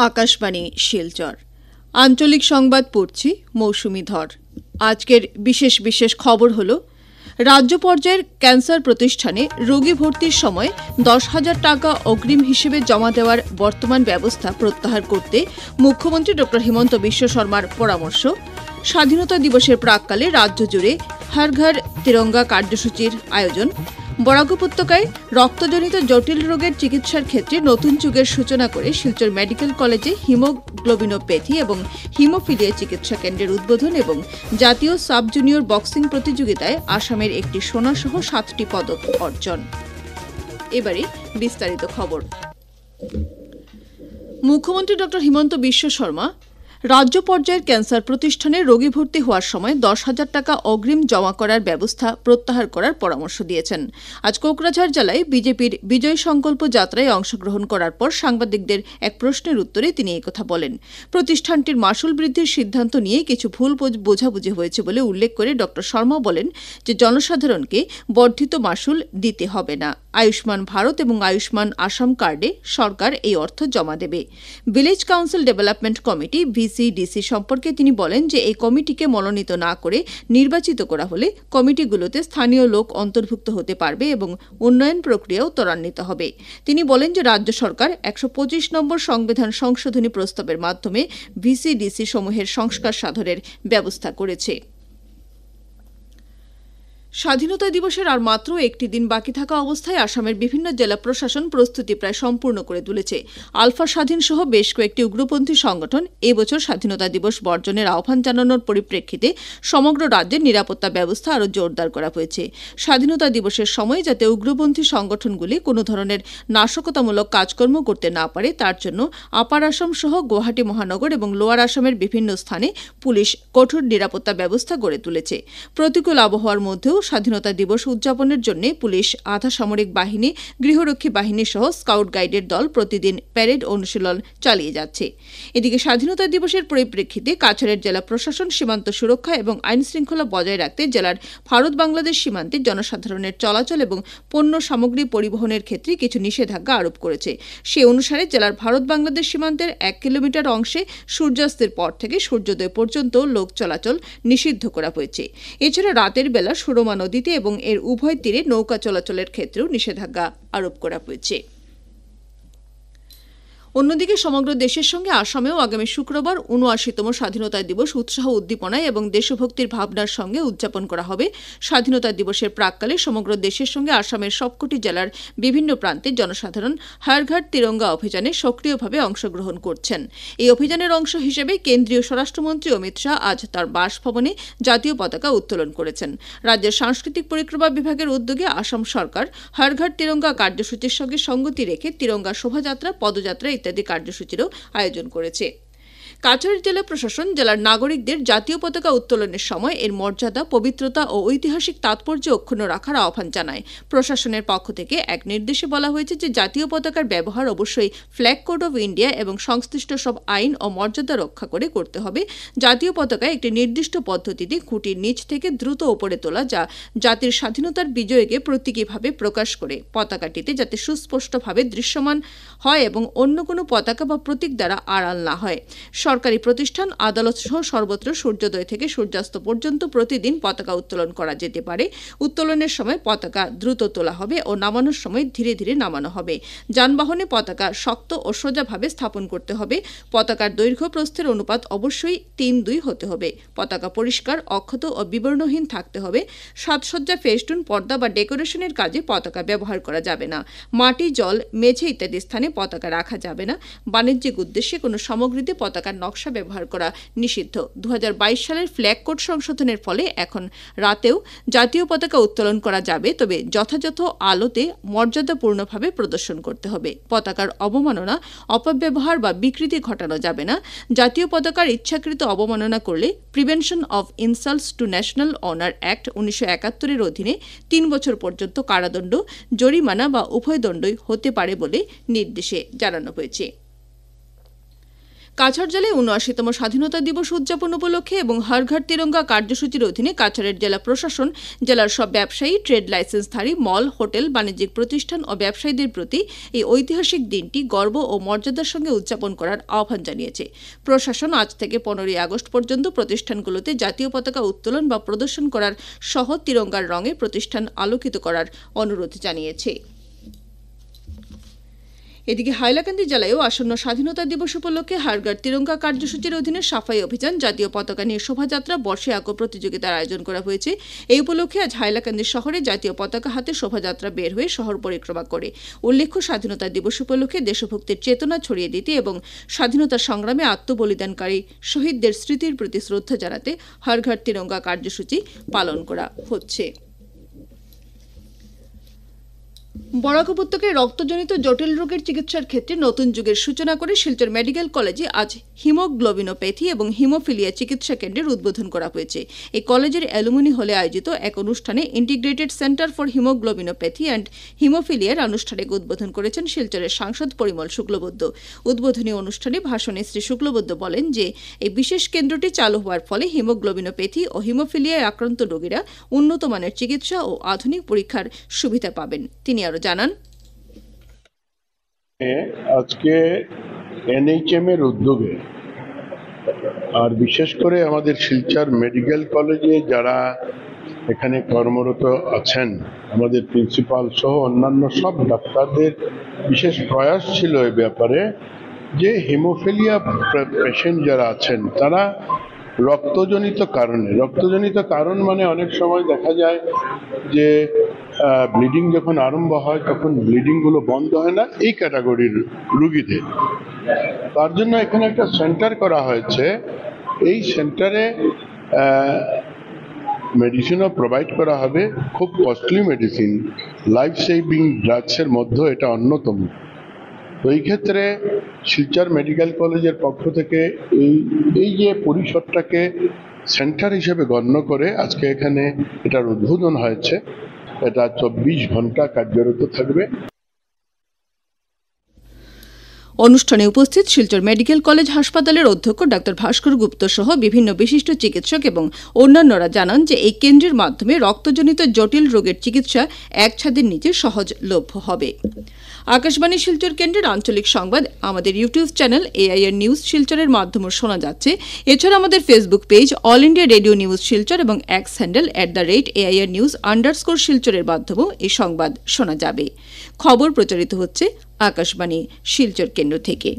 আকাশবাণী শিলচর আঞ্চলিক সংবাদ পড়ছি মৌসুমি ধর। আজকের বিশেষ খবর হল রাজ্য পর্যায়ের ক্যান্সার প্রতিষ্ঠানে রোগী ভর্তির সময় 10,000 টাকা অগ্রিম হিসেবে জমা দেওয়ার বর্তমান ব্যবস্থা প্রত্যাহার করতে মুখ্যমন্ত্রী ড হিমন্ত বিশ্ব শর্মার পরামর্শ। স্বাধীনতা দিবসের প্রাক্কালে রাজ্য জুড়ে হর ঘর তিরঙ্গা কার্যসূচির আয়োজন। বরাক উপত্যকায় রক্তজনিত জটিল রোগের চিকিৎসার ক্ষেত্রে নতুন যুগের সূচনা করে শিলচর মেডিকেল কলেজে হিমোগ্লোবিনোপ্যাথি এবং হিমোফিলিয়া চিকিৎসা কেন্দ্রের উদ্বোধন এবং জাতীয় সাব জুনিয়র বক্সিং প্রতিযোগিতায় আসামের একটি সোনাসহ 7টি পদক অর্জন। এবারে বিস্তারিত খবর। মুখ্যমন্ত্রী ড হিমন্ত বিশ্ব শর্মা রাজ্য পর্যায়ের ক্যান্সার প্রতিষ্ঠানে রোগী ভর্তি হওয়ার সময় 10,000 টাকা অগ্রিম জমা করার ব্যবস্থা প্রত্যাহার করার পরামর্শ দিয়েছেন। আজ কোকরাঝাড় জেলায় বিজেপির বিজয় সংকল্প যাত্রায় অংশগ্রহণ করার পর সাংবাদিকদের এক প্রশ্নের উত্তরে তিনি একথা বলেন। প্রতিষ্ঠানটির মাশুল বৃদ্ধির সিদ্ধান্ত নিয়ে কিছু ভুল বোঝাবুঝি হয়েছে বলে উল্লেখ করে ড শর্মা বলেন যে জনসাধারণকে বর্ধিত মাশুল দিতে হবে না। আয়ুষ্মান ভারত এবং আয়ুষ্মান আসাম কার্ডে সরকার এই অর্থ জমা দেবে। ভিলেজ কাউন্সিল ডেভেলপমেন্ট কমিটি ভিসিডিসি সম্পর্কে তিনি বলেন যে এই কমিটিকে মনোনীত না করে নির্বাচিত করা হলে কমিটিগুলোতে স্থানীয় লোক অন্তর্ভুক্ত হতে পারবে এবং উন্নয়ন প্রক্রিয়াও ত্বরান্বিত হবে। তিনি বলেন যে রাজ্য সরকার 125 নম্বর সংবিধান সংশোধনী প্রস্তাবের মাধ্যমে ভিসিডিসি সমূহের সংস্কার সাধনের ব্যবস্থা করেছে। স্বাধীনতা দিবসের আর মাত্র একটি দিন বাকি থাকা অবস্থায় আসামের বিভিন্ন জেলা প্রশাসন প্রস্তুতি প্রায় সম্পূর্ণ করে তুলেছে। আলফা স্বাধীন সহ বেশ কয়েকটি উগ্রপন্থী সংগঠন এবছর স্বাধীনতা দিবস বর্জনের আহ্বান জানানোর পরিপ্রেক্ষিতে সমগ্র রাজ্যের নিরাপত্তা ব্যবস্থা আরও জোরদার করা হয়েছে। স্বাধীনতা দিবসের সময় যাতে উগ্রপন্থী সংগঠনগুলি কোনো ধরনের নাশকতামূলক কাজকর্ম করতে না পারে তার জন্য আপার আসাম সহ গুয়াহাটি মহানগর এবং লোয়ার আসামের বিভিন্ন স্থানে পুলিশ কঠোর নিরাপত্তা ব্যবস্থা গড়ে তুলেছে। প্রতিকূল আবহাওয়ার মধ্যেও স্বাধীনতা দিবস উদযাপনের জন্য পুলিশ, আধা সামরিক বাহিনী, গৃহরক্ষী বাহিনী সহ স্কাউট গাইডের দল প্রতিদিন প্যারেড অনুশীলন চালিয়ে যাচ্ছে। এদিকে স্বাধীনতা দিবসের পরিপ্রেক্ষিতে কাছাড়ের জেলা প্রশাসন সীমান্ত সুরক্ষা এবং আইন শৃঙ্খলা বজায় রাখতে জেলার ভারত বাংলাদেশ সীমান্তে জনসাধারণের চলাচল এবং পণ্য সামগ্রী পরিবহনের ক্ষেত্রে কিছু নিষেধাজ্ঞা আরোপ করেছে। সে অনুসারে জেলার ভারত বাংলাদেশ সীমান্তের 1 কিলোমিটার অংশে সূর্যাস্তের পর থেকে সূর্যোদয় পর্যন্ত লোক চলাচল নিষিদ্ধ করা হয়েছে। এছাড়া রাতের বেলা সুরমা নদীতে এবং এর উভয় তীরে নৌকা চলাচলের ক্ষেত্রেও নিষেধাজ্ঞা আরোপ করা হয়েছে। অন্যদিকে সমগ্র দেশের সঙ্গে আসামেও আগামী শুক্রবার ৭৯তম স্বাধীনতা দিবস উৎসাহ উদ্দীপনায় এবং দেশভক্তির ভাবনার সঙ্গে উদযাপন করা হবে। স্বাধীনতা দিবসের প্রাক্কালে সমগ্র দেশের সঙ্গে আসামের সবকটি জেলার বিভিন্ন প্রান্তে জনসাধারণ হর ঘর তিরঙ্গা অভিযানে সক্রিয়ভাবে অংশগ্রহণ করছেন। এই অভিযানের অংশ হিসেবে কেন্দ্রীয় স্বরাষ্ট্রমন্ত্রী অমিত শাহ আজ তাঁর বাসভবনে জাতীয় পতাকা উত্তোলন করেছেন। রাজ্যের সাংস্কৃতিক পরিক্রমা বিভাগের উদ্যোগে আসাম সরকার হর ঘর তিরঙ্গা কার্যসূচির সঙ্গে সঙ্গতি রেখে তিরঙ্গা শোভাযাত্রা, পদযাত্রা ইত্যাদি কার্যসূচিরও আয়োজন করেছে। কাছাড় জেলা প্রশাসন জেলার নাগরিকদের জাতীয় পতাকা উত্তোলনের সময় এর মর্যাদা, পবিত্রতা ও ঐতিহাসিক তাৎপর্য অক্ষুণ্ণ রাখার আহ্বান জানায়। প্রশাসনের পক্ষ থেকে এক নির্দেশে বলা হয়েছে যে জাতীয় পতাকার ব্যবহার অবশ্যই ফ্ল্যাগ কোড অব ইন্ডিয়া এবং সংশ্লিষ্ট সব আইন ও মর্যাদা রক্ষা করে করতে হবে। জাতীয় পতাকায় একটি নির্দিষ্ট পদ্ধতিতে খুঁটির নিচ থেকে দ্রুত ওপরে তোলা, যা জাতির স্বাধীনতার বিজয়কে প্রতীকীভাবে প্রকাশ করে পতাকাটিতে যাতে সুস্পষ্টভাবে দৃশ্যমান হয় এবং অন্য কোনো পতাকা বা প্রতীক দ্বারা আড়াল না হয়। সরকারি প্রতিষ্ঠান, আদালত সহ সর্বত্র সূর্যোদয় থেকে সূর্যাস্ত পর্যন্ত প্রতিদিন পতাকা উত্তোলন করা যেতে পারে। উত্তোলনের সময় পতাকা দ্রুত তোলা হবে ও নামানোর সময় ধীরে ধীরে নামানো হবে। যানবাহনে পতাকা শক্ত ও সোজাভাবে স্থাপন করতে হবে। পতাকার দৈর্ঘ্য প্রস্থের অনুপাত অবশ্যই 3-2 হতে হবে। পতাকা পরিষ্কার, অক্ষত ও বিবর্ণহীন থাকতে হবে। সাজসজ্জা, ফেস্টুন, পর্দা বা ডেকোরেশনের কাজে পতাকা ব্যবহার করা যাবে না। মাটি, জল, মেঝে ইত্যাদি স্থানে পতাকা রাখা যাবে না। বাণিজ্যিক উদ্দেশ্যে কোনো সামগ্রীতে পতাকার নকশা ব্যবহার করা নিষিদ্ধ। 2022 সালের ফ্ল্যাগ কোড সংশোধনের ফলে এখন রাতেও জাতীয় পতাকা উত্তোলন করা যাবে, তবে যথাযথ আলোতে মর্যাদাপূর্ণভাবে প্রদর্শন করতে হবে। পতাকার অবমাননা, অপব্যবহার বা বিকৃতি ঘটানো যাবে না। জাতীয় পতাকার ইচ্ছাকৃত অবমাননা করলে prevention of insults to national honour act 1971 অধীনে 3 বছর পর্যন্ত কারাদণ্ড, জরিমানা বা উভয় দণ্ডই হতে পারে বলে নির্দেশে জানানো হয়েছে। কাছাড় জেলায় ৭৯তম স্বাধীনতা দিবস উদযাপন উপলক্ষে এবং হর ঘর তিরঙ্গা কার্যসূচির অধীনে কাছাড়ের জেলা প্রশাসন জেলার সব ব্যবসায়ী, ট্রেড লাইসেন্সধারী, মল, হোটেল, বাণিজ্যিক প্রতিষ্ঠান ও ব্যবসায়ীদের প্রতি এই ঐতিহাসিক দিনটি গর্ব ও মর্যাদার সঙ্গে উদযাপন করার আহ্বান জানিয়েছে। প্রশাসন আজ থেকে ১৫ই আগস্ট পর্যন্ত প্রতিষ্ঠানগুলোতে জাতীয় পতাকা উত্তোলন বা প্রদর্শন করার সহ তিরঙ্গার রঙে প্রতিষ্ঠান আলোকিত করার অনুরোধ জানিয়েছে। এদিকে হাইলাকান্দি জেলায়ও আসন্ন স্বাধীনতা দিবস উপলক্ষে হর ঘর তিরঙ্গা কার্যসূচির অধীনে সাফাই অভিযান, জাতীয় পতাকা নিয়ে শোভাযাত্রা, বর্ষে আঁকো প্রতিযোগিতার আয়োজন করা হয়েছে। এই উপলক্ষে আজ হাইলাকান্দি শহরে জাতীয় পতাকা হাতে শোভাযাত্রা বের হয়ে শহর পরিক্রমা করে। উল্লেখ্য, স্বাধীনতা দিবস উপলক্ষে দেশভক্তির চেতনা ছড়িয়ে দিতে এবং স্বাধীনতা সংগ্রামে আত্মবলিদানকারী শহীদদের স্মৃতির প্রতি শ্রদ্ধা জানাতে হর ঘর তিরঙ্গা কার্যসূচি পালন করা হচ্ছে। বরাক উপত্যকায় রক্তজনিত জটিল রোগের চিকিৎসার ক্ষেত্রে নতুন যুগের সূচনা করে শিলচর মেডিকেল কলেজে আজ হিমোগ্লোবিনোপ্যাথি এবং হিমোফিলিয়া চিকিৎসা কেন্দ্রের উদ্বোধন করা হয়েছে। এই কলেজের অ্যালুমিনি হলে আয়োজিত এক অনুষ্ঠানে integrated centre for haemoglobinopathy and হিমোফিলিয়ার আনুষ্ঠানিক উদ্বোধন করেছেন শিলচরের সাংসদ পরিমল শুক্লবৈদ্য। উদ্বোধনী অনুষ্ঠানে ভাষণে শ্রী শুক্লবৈদ্য বলেন যে এই বিশেষ কেন্দ্রটি চালু হওয়ার ফলে হিমোগ্লোবিনোপ্যাথি ও হিমোফিলিয়ায় আক্রান্ত রোগীরা উন্নত মানের চিকিৎসা ও আধুনিক পরীক্ষার সুবিধা পাবেন। তিনি আরো জানান, আজকে এনএইচএম এর উদ্যোগে আর বিশেষ করে আমাদের শিলচর মেডিকেল কলেজে যারা এখানে কর্মরত আছেন, আমাদের প্রিন্সিপাল সহ অন্যান্য সব ডাক্তারদের বিশেষ প্রয়াস ছিল এই ব্যাপারে যে হিমোফিলিয়া পেশেন্ট যারা আছেন তারা রক্তজনিত কারণ মানে অনেক সময় দেখা যায় যে ব্লিডিং যখন আরম্ভ হয় তখন ব্লিডিং গুলো বন্ধ হয় না এই ক্যাটাগরির রোগীদের। তার জন্য এখানে একটা সেন্টার করা হয়েছে। এই সেন্টারে মেডিসিনও প্রোভাইড করা হবে, খুব কস্টলি মেডিসিন, লাইফ সেভিং ড্রাগসের মধ্যে এটা অন্যতম। তো এই ক্ষেত্রে শিলচর মেডিকেল কলেজের পক্ষ থেকে এই যে পরিসরটাকে সেন্টার হিসেবে গণ্য করে আজকে এখানে এটার উদ্বোধন হয়েছে। এটা ২৪ ঘন্টা কার্যরত থাকবে। অনুষ্ঠানে উপস্থিত শিলচর মেডিকেল কলেজ হাসপাতালের অধ্যক্ষ ডাক্তার ভাস্কর গুপ্ত সহ বিভিন্ন বিশিষ্ট চিকিৎসক এবং অন্যান্যরা জানান যে এই কেন্দ্রের মাধ্যমে রক্তজনিত জটিল রোগের চিকিৎসা এক ছাদের নিচে সহজলভ্য হবে। আকাশবাণী শিলচর কেন্দ্রের আঞ্চলিক সংবাদ আমাদের ইউটিউব চ্যানেল এআইআর নিউজ শিলচরের মাধ্যমে শোনা যাচ্ছে। এছাড়া আমাদের Facebook page all India radio news Silchar এবং এক্স হ্যান্ডেল @AIR নিউজ _ শিলচরের মাধ্যমেও এই সংবাদ শোনা যাবে। খবর প্রচারিত হচ্ছে আকাশবাণী শিলচর কেন্দ্র থেকে।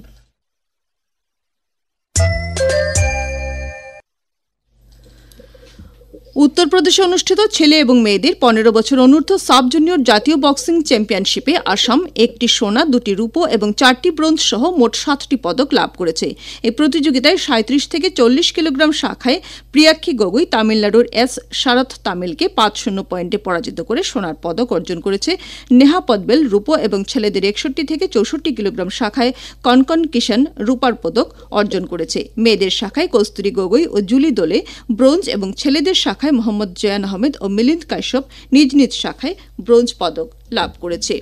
উত্তরপ্রদেশে অনুষ্ঠিত ছেলে এবং মেয়েদের ১৫ বছর অনূর্ধ্ব সাব জুনিয়র জাতীয় বক্সিং চ্যাম্পিয়নশিপে আসাম ১টি সোনা, 2টি রূপো এবং 4টি ব্রোঞ্জ সহ মোট 7টি পদক লাভ করেছে। এই প্রতিযোগিতায় ৩৭ থেকে ৪০ কিলোগ্রাম শাখায় প্রিয়াক্ষী গগৈ তামিলনাড়ুর এস শারথ তামিলকে ৫-০ পয়েন্টে পরাজিত করে সোনার পদক অর্জন করেছে। নেহা পদবেল রূপো এবং ছেলেদের ৬১ থেকে ৬৪ কিলোগ্রাম শাখায় কনকন কিষান রূপার পদক অর্জন করেছে। মেয়েদের শাখায় কস্তুরী গগৈ ও জুলি দোলে ব্রোঞ্জ এবং ছেলেদের শাখায় মোহাম্মদ জয়ান আহমেদ ও মিলিন্দ কাশ্যপ নিজ নিজ শাখায় ব্রোঞ্জ পদক লাভ করেছে।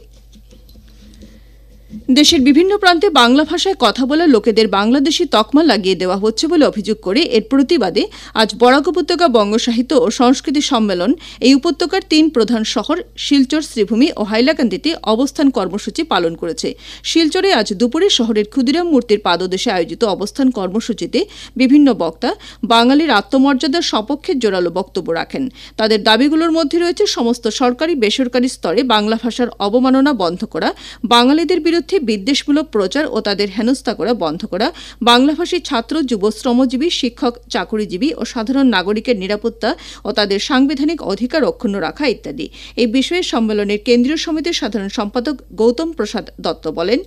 দেশের বিভিন্ন প্রান্তে বাংলা ভাষায় কথা বলা লোকেদের বাংলাদেশি তকমা লাগিয়ে দেওয়া হচ্ছে বলে অভিযোগ করে এর প্রতিবাদে আজ বরাক উপত্যকা বঙ্গ সাহিত্য ও সংস্কৃতি সম্মেলন এই উপত্যকার ৩ প্রধান শহর শিলচর, শ্রীভূমি ও হাইলাকান্দিতে অবস্থান কর্মসূচি পালন করেছে। শিলচরে আজ দুপুরে শহরের ক্ষুদিরাম মূর্তির পাদদেশে আয়োজিত অবস্থান কর্মসূচিতে বিভিন্ন বক্তা বাঙালির আত্মমর্যাদার সপক্ষে জোরালো বক্তব্য রাখেন। তাদের দাবিগুলোর মধ্যে রয়েছে সমস্ত সরকারি বেসরকারি স্তরে বাংলা ভাষার অবমাননা বন্ধ করা, বাঙালিদের বিরুদ্ধে বিদ্বেষমূলক প্রচার ও তাদের হেনস্থা করা বন্ধ করা, বাংলাভাষী ছাত্র, যুব, শ্রমজীবী, শিক্ষক, চাকুরিজীবী ও সাধারণ নাগরিকের নিরাপত্তা ও তাদের সাংবিধানিক অধিকার অক্ষুণ্ণ রাখা ইত্যাদি। এই বিষয়ে সম্মেলনের কেন্দ্রীয় সমিতির সাধারণ সম্পাদক গৌতম প্রসাদ দত্ত বলেন,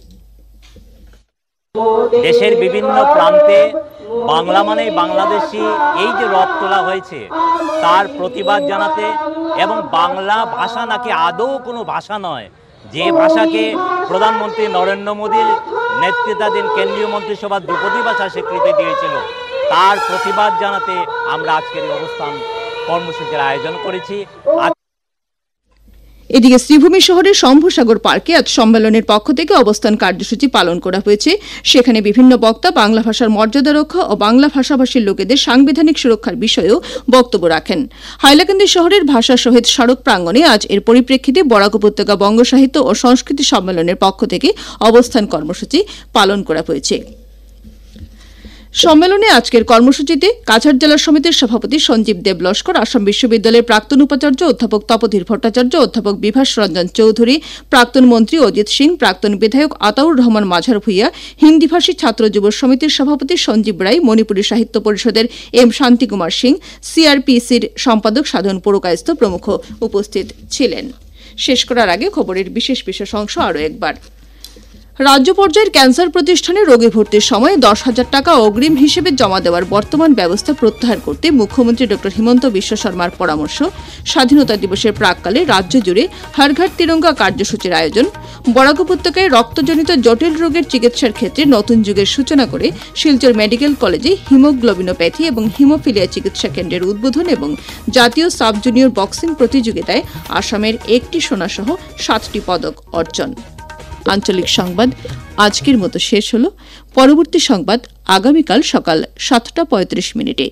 দেশের বিভিন্ন প্রান্তে বাংলা মানে বাংলাদেশি এই যে রথ তোলা হয়েছে তার প্রতিবাদ জানাতে এবং বাংলা ভাষা নাকি আদৌ কোনো ভাষা নয়, যে ভাষাকে প্রধানমন্ত্রী নরেন্দ্র মোদীর নেতৃত্বাধীন কেন্দ্রীয় মন্ত্রিসভা ধ্রুপদী ভাষা স্বীকৃতি দিয়েছিল, তার প্রতিবাদ জানাতে আমরা আজকের এই অবস্থান কর্মসূচির আয়োজন করেছি। এদিকে শ্রীভূমি শহরের শম্ভুসাগর পার্কে আজ সম্মেলনের পক্ষ থেকে অবস্থান কার্যসূচি পালন করা হয়েছে। সেখানে বিভিন্ন বক্তা বাংলা ভাষার মর্যাদা রক্ষা ও বাংলা ভাষাভাষীর লোকেদের সাংবিধানিক সুরক্ষার বিষয়েও বক্তব্য রাখেন। হাইলাকান্দি শহরের ভাষা শহীদ স্মারক প্রাঙ্গণে আজ এর পরিপ্রেক্ষিতে বরাক উপত্যকা বঙ্গ সাহিত্য ও সংস্কৃতি সম্মেলনের পক্ষ থেকে অবস্থান কর্মসূচি পালন করা হয়েছে। সম্মেলনে আজকের কর্মসূচিতে কাছাড় জেলা সমিতির সভাপতি সঞ্জীব দেব লস্কর, আসাম বিশ্ববিদ্যালয়ের প্রাক্তন উপাচার্য অধ্যাপক তপধীর ভট্টাচার্য, অধ্যাপক বিভাস রঞ্জন চৌধুরী, প্রাক্তন মন্ত্রী অজিত সিং, প্রাক্তন বিধায়ক আতাউর রহমান মাঝার ভূঁইয়া, হিন্দিভাষী ছাত্র যুব সমিতির সভাপতি সঞ্জীব রায়, মণিপুরী সাহিত্য পরিষদের এম শান্তিকুমার সিং, সিআরপিসির সম্পাদক সাধন পুরকায়স্থ প্রমুখ উপস্থিত ছিলেন। শেষ করার আগে খবরের বিশেষ বিশেষ অংশ আরও একবার। রাজ্য পর্যায়ের ক্যান্সার প্রতিষ্ঠানে রোগী ভর্তির সময় 10,000 টাকা অগ্রিম হিসেবে জমা দেওয়ার বর্তমান ব্যবস্থা প্রত্যাহার করতে মুখ্যমন্ত্রী ড হিমন্ত বিশ্ব শর্মার পরামর্শ। স্বাধীনতা দিবসের প্রাক্কালে রাজ্য জুড়ে হর ঘর তিরঙ্গা কার্যসূচির আয়োজন। বরাক উপত্যকায় রক্তজনিত জটিল রোগের চিকিৎসার ক্ষেত্রে নতুন যুগের সূচনা করে শিলচর মেডিকেল কলেজে হিমোগ্লোবিনোপ্যাথি এবং হিমোফিলিয়া চিকিৎসা কেন্দ্রের উদ্বোধন এবং জাতীয় সাব জুনিয়র বক্সিং প্রতিযোগিতায় আসামের 1টি সোনাসহ 7টি পদক অর্জন। আঞ্চলিক সংবাদ আজকের মতো শেষ হলো। পরবর্তী সংবাদ আগামীকাল সকাল 7:35 মিনিটে।